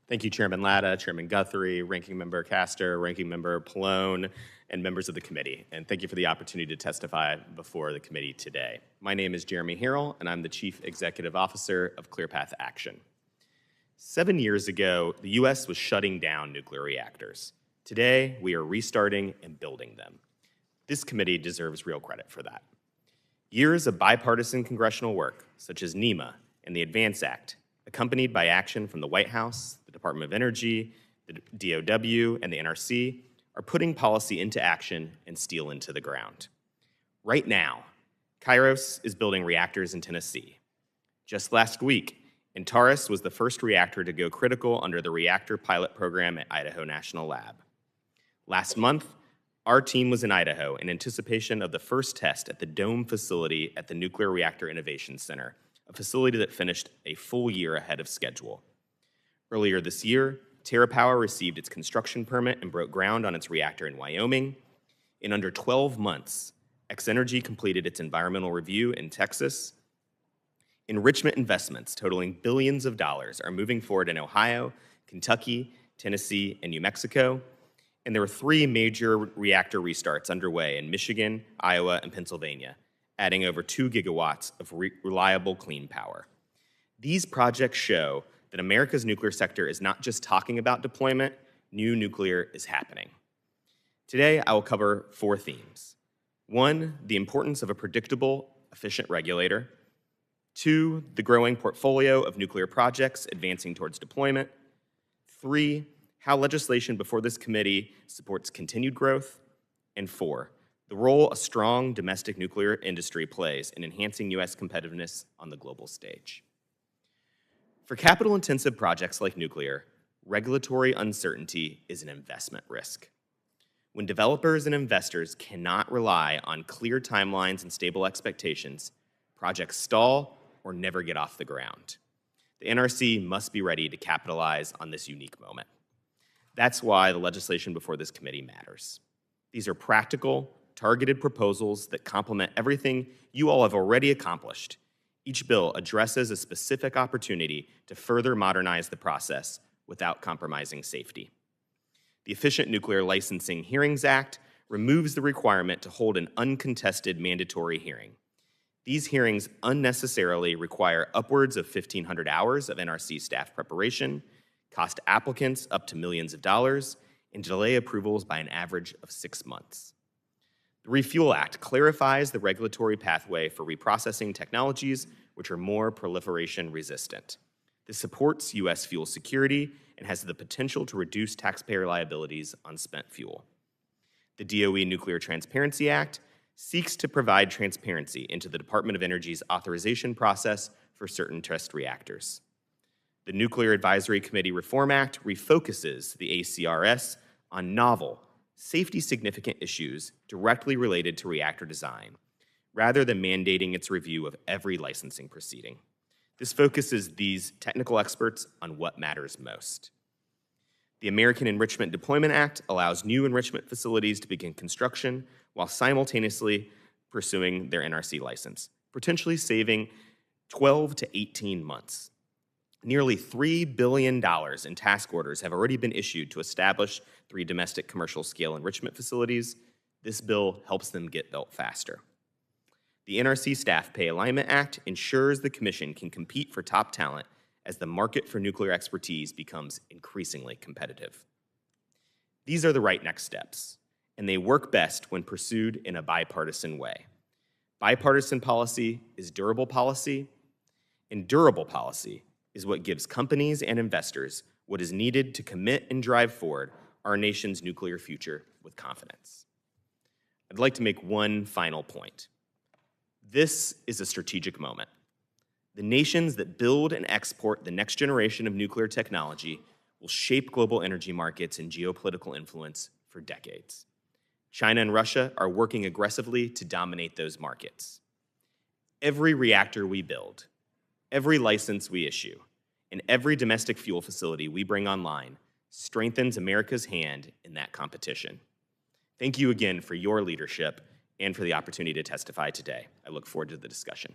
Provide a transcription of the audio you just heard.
Thank you, Chairman Latta, Chairman Guthrie, Ranking Member Castor, Ranking Member Pallone, and members of the committee. And thank you for the opportunity to testify before the committee today. My name is Jeremy Harrell, and I'm the Chief Executive Officer of ClearPath Action. 7 years ago, the U.S. was shutting down nuclear reactors. Today, we are restarting and building them. This committee deserves real credit for that. Years of bipartisan congressional work, such as NEMA and the ADVANCE Act, accompanied by action from the White House, the Department of Energy, the DOW, and the NRC, are putting policy into action and steel into the ground. Right now, Kairos is building reactors in Tennessee. Just last week, Antares was the first reactor to go critical under the reactor pilot program at Idaho National Lab. Last month, our team was in Idaho in anticipation of the first test at the Dome facility at the Nuclear Reactor Innovation Center, a facility that finished a full year ahead of schedule. Earlier this year, TerraPower received its construction permit and broke ground on its reactor in Wyoming. In under 12 months, X Energy completed its environmental review in Texas. Enrichment investments totaling billions of dollars are moving forward in Ohio, Kentucky, Tennessee, and New Mexico. And there were 3 major reactor restarts underway in Michigan, Iowa, and Pennsylvania, adding over 2 gigawatts of reliable, clean power. These projects show that America's nuclear sector is not just talking about deployment, new nuclear is happening. Today, I will cover 4 themes. 1, the importance of a predictable, efficient regulator. 2, the growing portfolio of nuclear projects advancing towards deployment. 3, how legislation before this committee supports continued growth. And 4, the role a strong domestic nuclear industry plays in enhancing U.S. competitiveness on the global stage. For capital-intensive projects like nuclear, regulatory uncertainty is an investment risk. When developers and investors cannot rely on clear timelines and stable expectations, projects stall or never get off the ground. The NRC must be ready to capitalize on this unique moment. That's why the legislation before this committee matters. These are practical, targeted proposals that complement everything you all have already accomplished. Each bill addresses a specific opportunity to further modernize the process without compromising safety. The Efficient Nuclear Licensing Hearings Act removes the requirement to hold an uncontested mandatory hearing. These hearings unnecessarily require upwards of 1,500 hours of NRC staff preparation, cost applicants up to millions of dollars, and delay approvals by an average of 6 months. The Refuel Act clarifies the regulatory pathway for reprocessing technologies which are more proliferation resistant. This supports U.S. fuel security and has the potential to reduce taxpayer liabilities on spent fuel. The DOE Nuclear Transparency Act seeks to provide transparency into the Department of Energy's authorization process for certain test reactors. The Nuclear Advisory Committee Reform Act refocuses the ACRS on novel, safety-significant issues directly related to reactor design, rather than mandating its review of every licensing proceeding. This focuses these technical experts on what matters most. The American Enrichment Deployment Act allows new enrichment facilities to begin construction while simultaneously pursuing their NRC license, potentially saving 12 to 18 months. Nearly $3 billion in task orders have already been issued to establish 3 domestic commercial-scale enrichment facilities. This bill helps them get built faster. The NRC Staff Pay Alignment Act ensures the Commission can compete for top talent as the market for nuclear expertise becomes increasingly competitive. These are the right next steps, and they work best when pursued in a bipartisan way. Bipartisan policy is durable policy, and durable policy is what gives companies and investors what is needed to commit and drive forward our nation's nuclear future with confidence. I'd like to make one final point. This is a strategic moment. The nations that build and export the next generation of nuclear technology will shape global energy markets and geopolitical influence for decades. China and Russia are working aggressively to dominate those markets. Every reactor we build, every license we issue, and every domestic fuel facility we bring online strengthens America's hand in that competition. Thank you again for your leadership and for the opportunity to testify today. I look forward to the discussion.